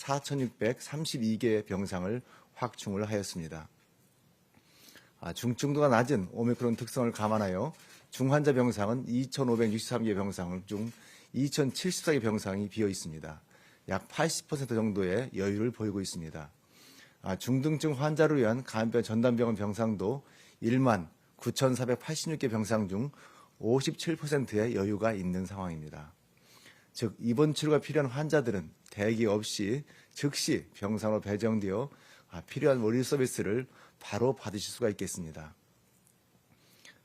4,632개의 병상을 확충을 하였습니다. 중증도가 낮은 오미크론 특성을 감안하여 중환자 병상은 2,563개 병상 중 2,074개 병상이 비어 있습니다. 약 80% 정도의 여유를 보이고 있습니다. 중등증 환자를 위한 감염병 전담병원 병상도 1만 9,486개 병상 중 57%의 여유가 있는 상황입니다. 즉 입원 치료가 필요한 환자들은 대기 없이 즉시 병상으로 배정되어 필요한 의료 서비스를 바로 받으실 수가 있겠습니다.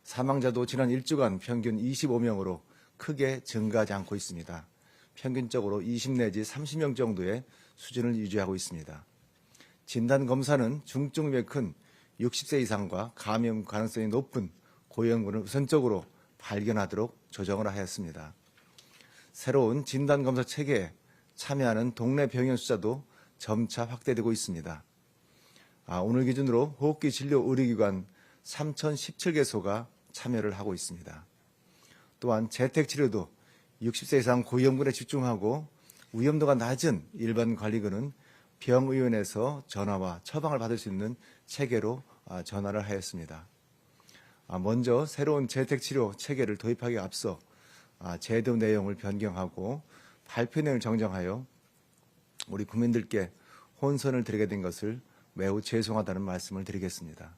사망자도 지난 1주간 평균 25명으로 크게 증가하지 않고 있습니다. 평균적으로 20 내지 30명 정도의 수준을 유지하고 있습니다. 진단검사는 중증에 큰 60세 이상과 감염 가능성이 높은 고위험군을 우선적으로 발견하도록 조정을 하였습니다. 새로운 진단검사 체계에 참여하는 동네 병원 숫자도 점차 확대되고 있습니다. 오늘 기준으로 호흡기 진료 의료기관 3,017개소가 참여를 하고 있습니다. 또한 재택치료도 60세 이상 고위험군에 집중하고 위험도가 낮은 일반 관리군은 병의원에서 전화와 처방을 받을 수 있는 체계로 전환을 하였습니다. 먼저 새로운 재택치료 체계를 도입하기에 앞서 제도 내용을 변경하고 발표 내용을 정정하여 우리 국민들께 혼선을 드리게 된 것을 매우 죄송하다는 말씀을 드리겠습니다.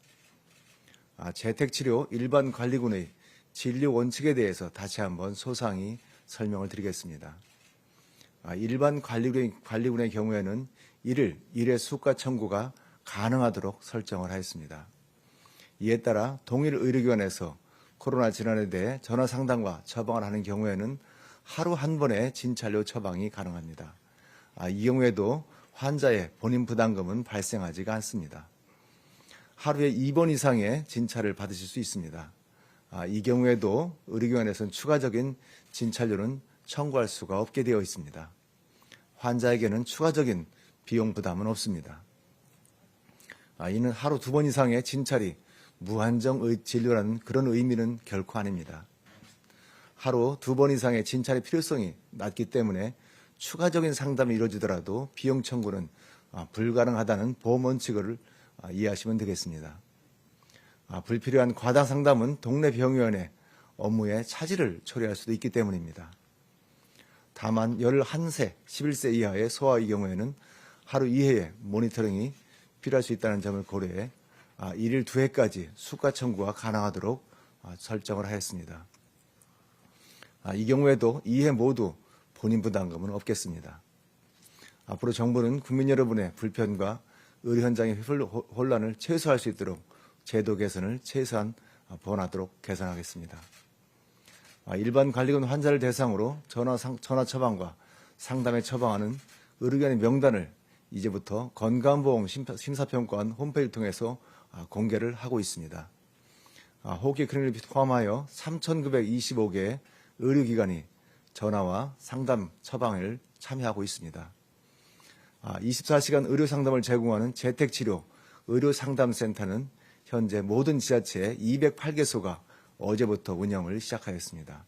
재택치료 일반 관리군의 진료 원칙에 대해서 다시 한번 소상히 설명을 드리겠습니다. 일반 관리군의 경우에는 1일 1회 수가 청구가 가능하도록 설정을 하였습니다. 이에 따라 동일 의료기관에서 코로나 질환에 대해 전화 상담과 처방을 하는 경우에는 하루 한 번의 진찰료 처방이 가능합니다. 이 경우에도 환자의 본인 부담금은 발생하지가 않습니다. 하루에 2번 이상의 진찰을 받으실 수 있습니다. 이 경우에도 의료기관에서는 추가적인 진찰료는 청구할 수가 없게 되어 있습니다. 환자에게는 추가적인 비용 부담은 없습니다. 이는 하루 2번 이상의 진찰이 무한정 진료라는 그런 의미는 결코 아닙니다. 하루 2번 이상의 진찰의 필요성이 낮기 때문에 추가적인 상담이 이루어지더라도 비용 청구는 불가능하다는 보험 원칙을 이해하시면 되겠습니다. 불필요한 과다 상담은 동네 병의원의 업무에 차질을 초래할 수도 있기 때문입니다. 다만 11세, 11세 이하의 소아의 경우에는 하루 2회의 모니터링이 필요할 수 있다는 점을 고려해 1일 2회까지 수가 청구가 가능하도록 설정을 하였습니다. 이 경우에도 2회 모두 본인 부담금은 없겠습니다. 앞으로 정부는 국민 여러분의 불편과 의료 현장의 혼란을 최소화할 수 있도록 제도 개선을 최소한 본하도록 개선하겠습니다. 일반 관리군 환자를 대상으로 전화 처방과 상담에 처방하는 의료기관의 명단을 이제부터 건강보험 심사평가원 홈페이지를 통해서 공개를 하고 있습니다. 호흡기 클리닉을 포함하여 3,925개의 의료기관이 전화와 상담 처방을 참여하고 있습니다. 24시간 의료상담을 제공하는 재택치료 의료상담센터는 현재 모든 지자체의 208개소가 어제부터 운영을 시작하였습니다.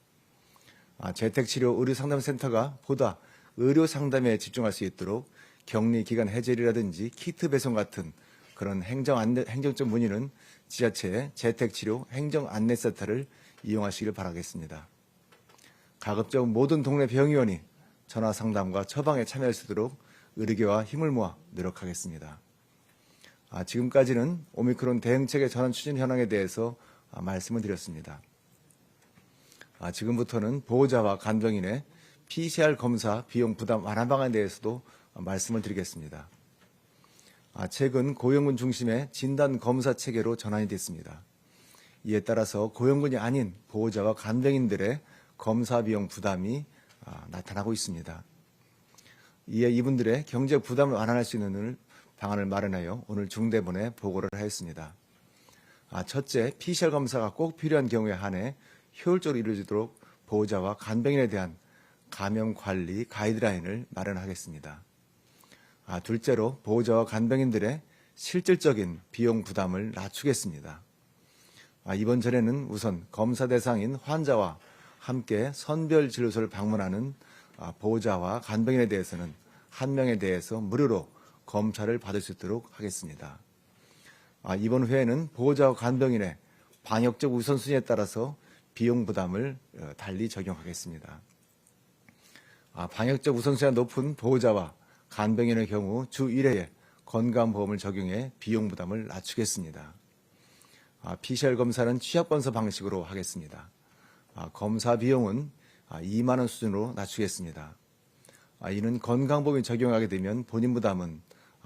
재택치료 의료상담센터가 보다 의료상담에 집중할 수 있도록 격리기간 해제라든지 키트 배송 같은 그런 행정적 문의는 지자체의 재택치료 행정안내센터를 이용하시길 바라겠습니다. 가급적 모든 동네 병의원이 전화상담과 처방에 참여할 수 있도록 의료계와 힘을 모아 노력하겠습니다. 지금까지는 오미크론 대응책의 전환 추진 현황에 대해서 말씀을 드렸습니다. 지금부터는 보호자와 간병인의 PCR 검사 비용 부담 완화 방안에 대해서도 말씀을 드리겠습니다. 최근 고위험군 중심의 진단 검사 체계로 전환이 됐습니다. 이에 따라서 고위험군이 아닌 보호자와 간병인들의 검사 비용 부담이 나타나고 있습니다. 이에 이분들의 경제 부담을 완화할 수 있는 방안을 마련하여 오늘 중대본에 보고를 하였습니다. 첫째, PCR 검사가 꼭 필요한 경우에 한해 효율적으로 이루어지도록 보호자와 간병인에 대한 감염 관리 가이드라인을 마련하겠습니다. 둘째로 보호자와 간병인들의 실질적인 비용 부담을 낮추겠습니다. 이번 전에는 우선 검사 대상인 환자와 함께 선별 진료소를 방문하는 보호자와 간병인에 대해서는 1명에 대해서 무료로 검사를 받을 수 있도록 하겠습니다. 이번 회에는 보호자와 간병인의 방역적 우선순위에 따라서 비용 부담을 달리 적용하겠습니다. 방역적 우선순위가 높은 보호자와 간병인의 경우 주 1회에 건강보험을 적용해 비용 부담을 낮추겠습니다. PCR 검사는 취약검사 방식으로 하겠습니다. 검사 비용은 2만 원 수준으로 낮추겠습니다. 이는 건강보험이 적용하게 되면 본인 부담은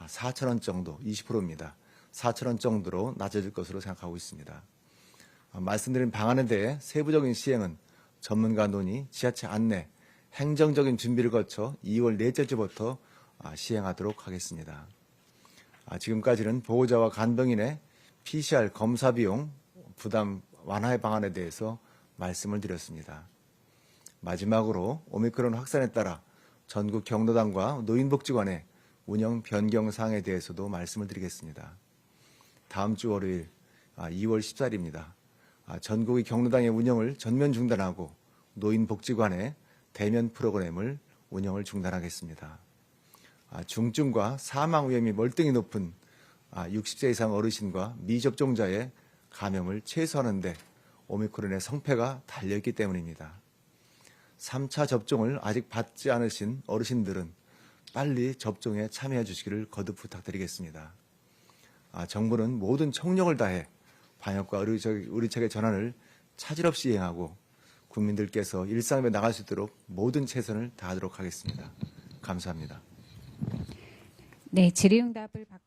4천 원 정도, 20%입니다. 4천 원 정도로 낮아질 것으로 생각하고 있습니다. 말씀드린 방안에 대해 세부적인 시행은 전문가 논의, 지자체 안내, 행정적인 준비를 거쳐 2월 넷째 주부터 시행하도록 하겠습니다. 지금까지는 보호자와 간병인의 PCR 검사 비용 부담 완화의 방안에 대해서 말씀을 드렸습니다. 마지막으로 오미크론 확산에 따라 전국 경로당과 노인복지관의 운영 변경 사항에 대해서도 말씀을 드리겠습니다. 다음 주 월요일 2월 14일입니다. 전국의 경로당의 운영을 전면 중단하고 노인복지관의 대면 프로그램을 운영을 중단하겠습니다. 중증과 사망 위험이 월등히 높은 60세 이상 어르신과 미접종자의 감염을 최소화하는 데 오미크론의 성패가 달려있기 때문입니다. 3차 접종을 아직 받지 않으신 어르신들은 빨리 접종에 참여해 주시기를 거듭 부탁드리겠습니다. 정부는 모든 총력을 다해 방역과 의료체계 전환을 차질 없이 이행하고 국민들께서 일상에 나갈 수 있도록 모든 최선을 다하도록 하겠습니다. 감사합니다. 네, 질의응답을 받기